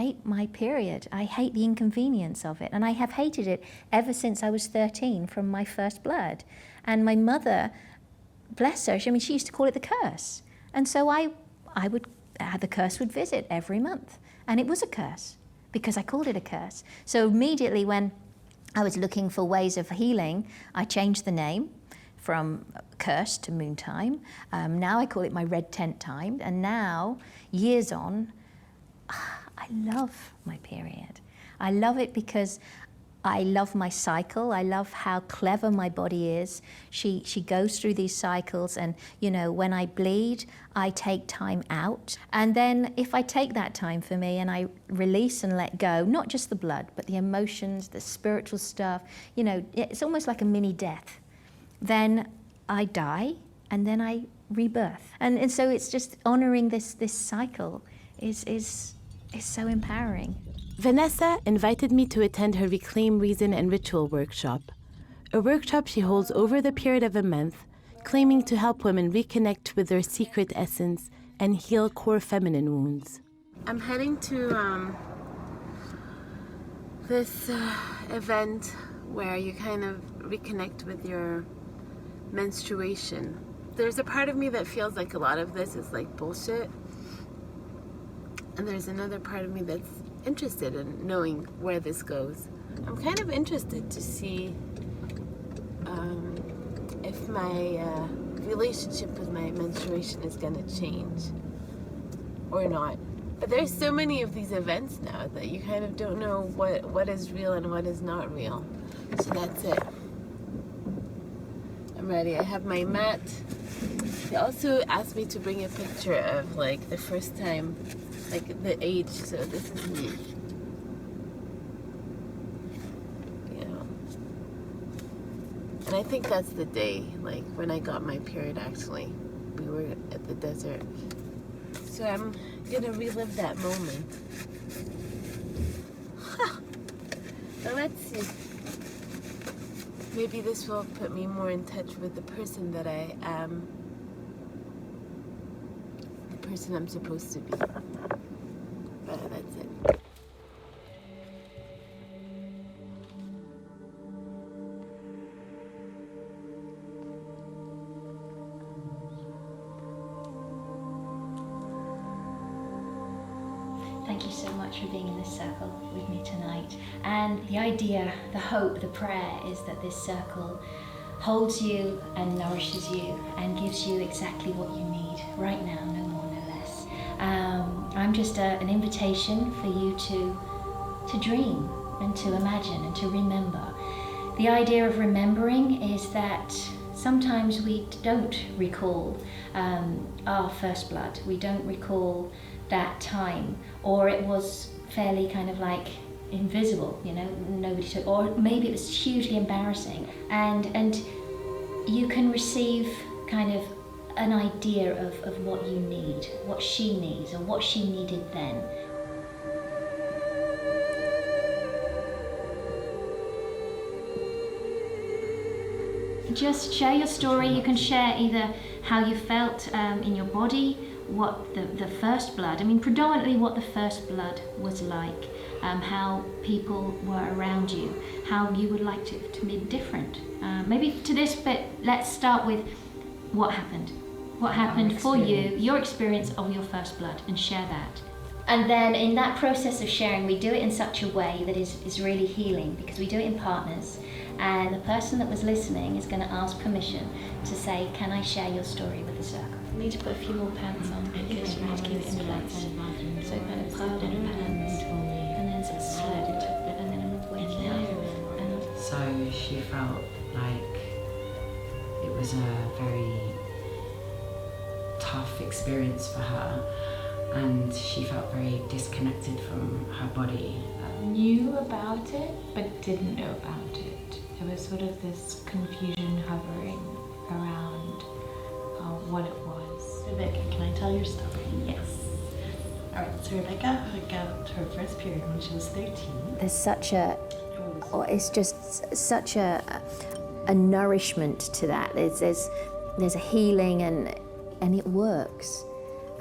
hate my period. I hate the inconvenience of it. And I have hated it ever since I was 13 from my first blood. And my mother, bless her, she used to call it the curse. And so the curse would visit every month. And it was a curse because I called it a curse. So immediately when I was looking for ways of healing, I changed the name from curse to moon time. Now I call it my red tent time. And now, years on, I love my period. I love it because I love my cycle. I love how clever my body is. She goes through these cycles, and when I bleed, I take time out. And then if I take that time for me and I release and let go, not just the blood, but the emotions, the spiritual stuff, it's almost like a mini death. Then I die, and then I rebirth. And so it's just honoring this cycle is so empowering. Vanessa invited me to attend her Reclaim Reason and Ritual workshop, a workshop she holds over the period of a month, claiming to help women reconnect with their secret essence and heal core feminine wounds. I'm heading to this event where you kind of reconnect with your menstruation. There's a part of me that feels like a lot of this is like bullshit, and there's another part of me that's interested in knowing where this goes. I'm kind of interested to see if my relationship with my menstruation is going to change or not. But there's so many of these events now that you kind of don't know what is real and what is not real. So that's it. I'm ready. I have my mat. They also asked me to bring a picture of like the first time, like the age. So this is me. And I think that's the day, like when I got my period actually. We were at the desert. So I'm gonna relive that moment. Now let's see. Maybe this will put me more in touch with the person that I am. The person I'm supposed to be. But that's it. Thank you so much for being in this circle with me tonight. And the idea, the hope, the prayer is that this circle holds you and nourishes you and gives you exactly what you need right now, no more, no less. I'm just an invitation for you to dream and to imagine and to remember. The idea of remembering is that sometimes we don't recall our first blood. We don't recall that time, or it was fairly kind of like invisible, nobody took, or maybe it was hugely embarrassing, and you can receive kind of an idea of what you need, what she needs, or what she needed then. Just share your story. You can share either how you felt in your body, what the first blood, predominantly what the first blood was like, how people were around you, how you would like to be different. Maybe to this bit, let's start with what happened. What happened for you, your experience of your first blood, and share that. And then in that process of sharing, we do it in such a way that is really healing, because we do it in partners. And the person that was listening is going to ask permission to say, can I share your story with the circle? I need to put a few more pants on because you need to keep it in place. So kind of piled in pants, and then slowed into it, and then I'm waking up. So she felt like it was a very tough experience for her, and she felt very disconnected from her body. Knew about it, but didn't know about it. There was sort of this confusion hovering around what it was. Rebecca, can I tell your story? Yes. All right, so Rebecca got her first period when she was 13. There's such it's just such a nourishment to that. There's a healing, and it works.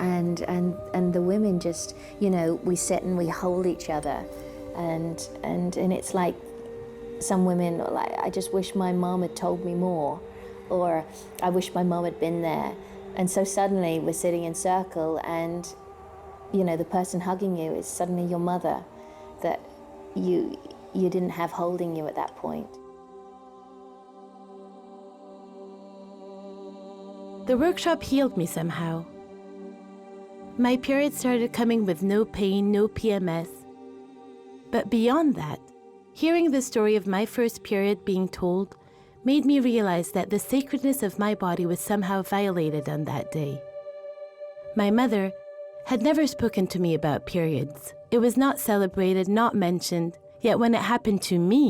and the women just, you know, we sit and we hold each other, and it's like some women are like, I just wish my mom had told me more, or I wish my mom had been there. And so suddenly we're sitting in circle, and you know, the person hugging you is suddenly your mother that you didn't have holding you at that point. The workshop healed me somehow. My period started coming with no pain, no PMS. But beyond that, hearing the story of my first period being told made me realize that the sacredness of my body was somehow violated on that day. My mother had never spoken to me about periods. It was not celebrated, not mentioned, yet when it happened to me,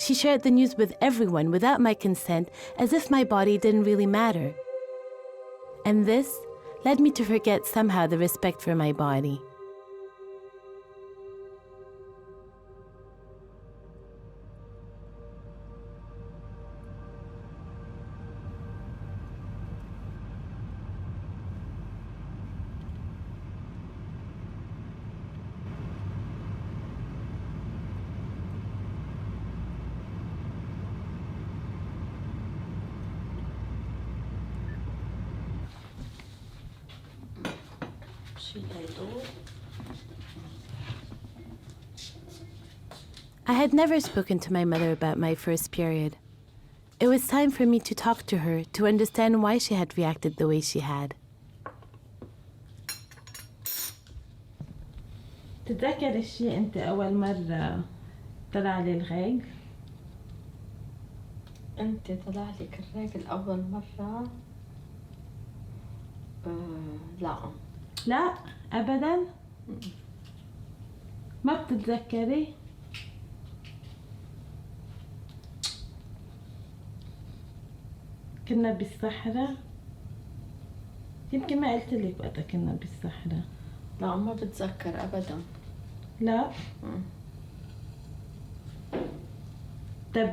she shared the news with everyone without my consent, as if my body didn't really matter. And this led me to forget somehow the respect for my body. I had never spoken to my mother about my first period. It was time for me to talk to her to understand why she had reacted the way she had. تتذكري الشيء أنت أول مرة طلع لي الغيق؟ أنت طلع لك الرجل أول مرة؟ لا. لا أبداً؟ ما بتتذكري؟ كنا بالصحراء؟ يمكن ما قلت لك وقتها كنا بالصحراء. لا ما بتذكر أبداً. لا؟ طب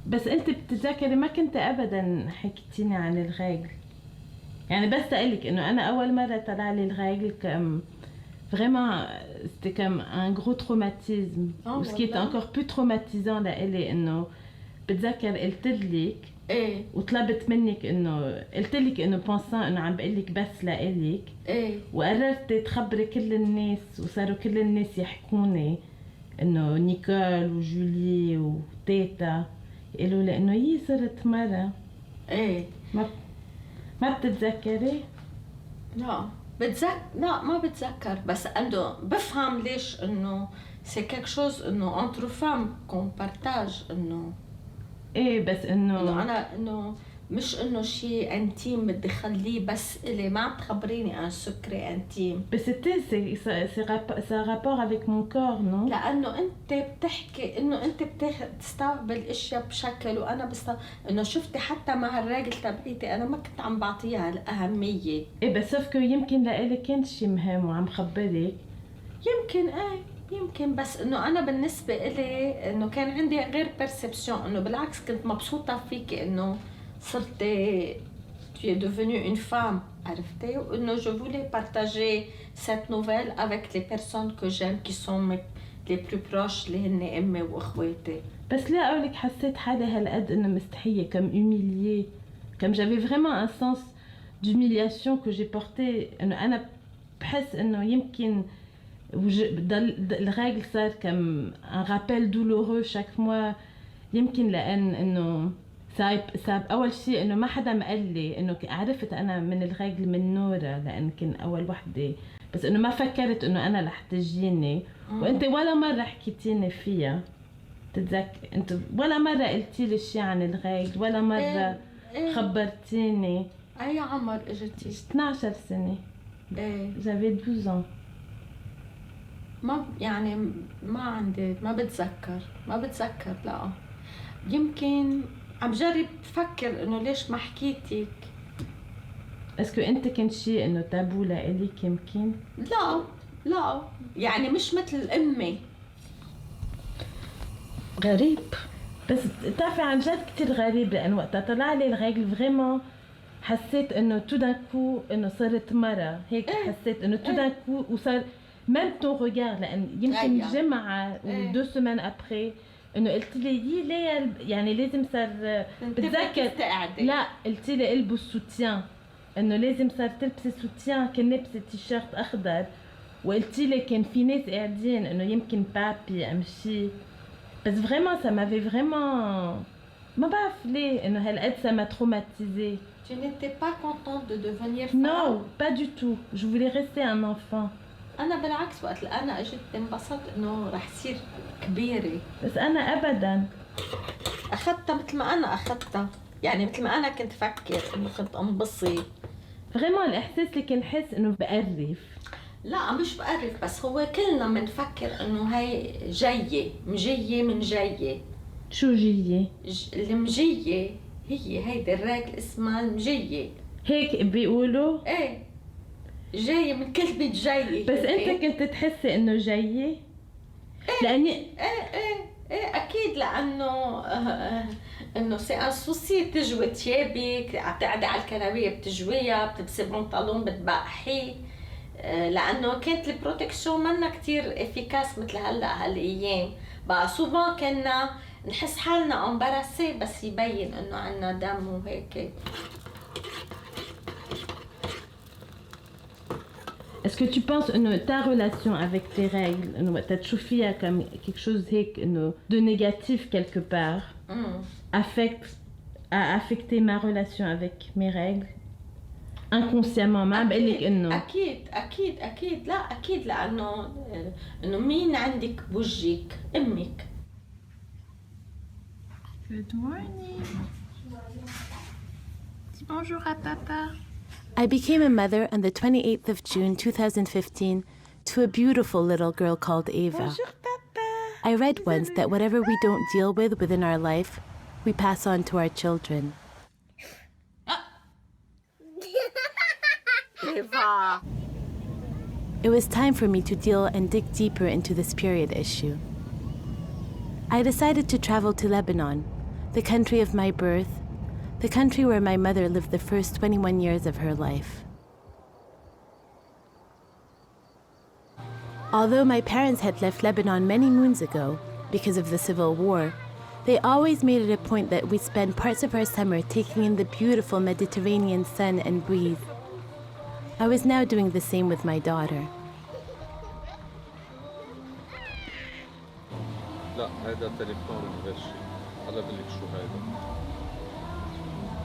بس أنت بتتذكري ما كنت أبداً حكيتيني عن الغيق. يعني بس أقولك إنه أنا أول مرة طلع لي الغيق comme vraiment c'était comme un gros traumatisme. Ce qui est encore plus traumatisant لإلي إنه بتذكر قلت لك ايه وطلبت منك انه قلت لك انه بونسان انه عم بقول لك بس لإلك ايه وقررت تخبري كل الناس وصاروا كل الناس يحكوني انه نيكول وجولي وتيتا يقولوا لي انه هي صرت مرة. ايه ما بتتذكري؟ لا لا ما بتذكر بس انه بفهم ليش انه سي كيك شوز انه انتر فام كون بارتاج انه ايه بس انه انا انه مش انه شيء انتيم بدي خليه بس الي ما عم تخبريني عن سكري انتيم بس ça rapport avec mon corps non؟ لانه انت بتحكي انه انت بتستوعب الاشياء بشكل وانا بستوعب انه شفتي حتى مع الراجل تبعيتي انا ما كنت عم بعطيها الاهميه. ايه بس سوف يمكن لإلك كان شيء مهم وعم خبرك. يمكن بس انه انا بالنسبه إلي انه كان عندي غير بيرسبشن انه بالعكس كنت مبسوطه فيكي انه صرتي tu es devenue une femme عرفتي وانه je voulais partager cette nouvelle avec les personnes que j'aime qui sont les plus proches اللي هن امي واخواتي. بس لا اقولك حسيت حالي هالقد انه مستحيه comme humiliée comme j'avais vraiment un sens d'humiliation que j'ai porté انه انا بحس انه يمكن الرجل صار كم un rappel douloureux chaque mois يمكن لأن إنه صار أول شيء إنه ما حدا ما قال لي إنه عرفت أنا من الرجل من نورة لأن كان أول وحدة بس إنه ما فكرت إنه أنا رح تجيني وأنت ولا مرة حكيتيني فيها تتذكر أنت ولا مرة قلتي لي شيء عن الرجل ولا مرة خبرتيني. أي عمر إجتي؟ 12 سنة. j'avais 12 ans. ما يعني ما عندي ما بتذكر لا يمكن عم جرب فكر انه ليش ما حكيتك. اسكو انت كنت شيء انه تابو لإلك يمكن؟ لا يعني مش مثل امي. غريب بس بتعرفي عن جد كتير غريب لأن وقتها طلع لي الرجل فريمون حسيت إنه tout d'un coup إنه صرت مرة هيك حسيت إنه tout d'un coup وصار même ton regard لأن يمكن جمعة و 2 semaines après إنه قلت لي ليه يعني لازم صار بتذكر لا قلت لي البس سوتيان إنه لازم صار تلبسي سوتيان كان لابسة تيشيرت أخضر وقلت لي كان في ناس قاعدين إنه يمكن بابي أم شي بس vraiment ça m'avait vraiment ما بعرف ليه إنه هالقد ça m'a traumatisée. Tu n'étais pas contente de devenir femme? Non, pas du tout. Je voulais rester un enfant. أنا بالعكس وقت أنا أجيت انبسطت إنه رح صير كبيرة. بس أنا أبداً. أخذتها مثل ما أنا أخذتها، يعني مثل ما أنا كنت فكر إنه كنت انبسط. Vraiment الإحساس اللي كنت حس إنه بقرف. لا مش بقرف بس هو كلنا منفكر إنه هاي جاية مجية من جاية. شو جية؟ المجية هي هيدي الراجل اسمها المجية. هيك بيقولوا؟ ايه جاية من كلمة جاية. بس انت كنت تحسي انه جاية؟ ايه لاني ايه اكيد لانه انه سي ان سوسي تجوي تيابك، بتقعدي على الكنبية بتجويها، بتلبسي بنطلون بتبقحي، لانه كانت البروتكسيون منا كتير افيكاس مثل هلا هالايام. بقى سوفون كنا نحس حالنا امباراسي بس يبين انه عنا دم وهيك. Est-ce que tu penses que ta relation avec tes règles, tu as choisi comme quelque chose de négatif quelque part, a affecté ma relation avec mes règles inconsciemment ما بقول لك انه اكيد لا اكيد لانه مين عندك بوجهك؟ امك. Good morning. Dis bonjour à papa. I became a mother on the 28th of June 2015 to a beautiful little girl called Eva. Bonjour papa. I read once that whatever we don't deal with within our life, we pass on to our children. Eva. It was time for me to deal and dig deeper into this period issue. I decided to travel to Lebanon, the country of my birth, the country where my mother lived the first 21 years of her life. Although my parents had left Lebanon many moons ago because of the civil war, they always made it a point that we spend parts of our summer taking in the beautiful Mediterranean sun and breeze. I was now doing the same with my daughter. لا هذا تليفون غشي هلا بقول لك شو هذا.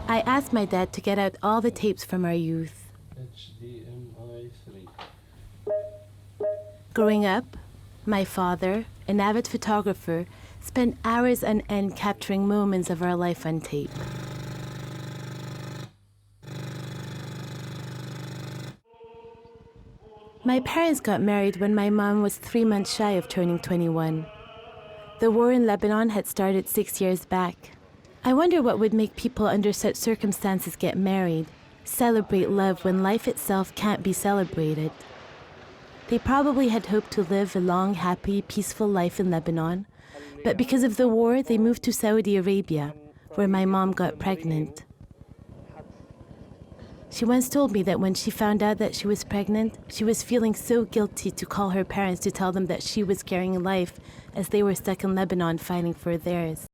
I asked my dad to get out all the tapes from our youth. HDMI 3. Growing up, my father, an avid photographer, spent hours on end capturing moments of our life on tape. My parents got married when my mom was 3 months shy of turning 21. The war in Lebanon had started 6 years back. I wonder what would make people under such circumstances get married, celebrate love when life itself can't be celebrated. They probably had hoped to live a long, happy, peaceful life in Lebanon, but because of the war, they moved to Saudi Arabia, where my mom got pregnant. She once told me that when she found out that she was pregnant, she was feeling so guilty to call her parents to tell them that she was carrying life as they were stuck in Lebanon fighting for theirs.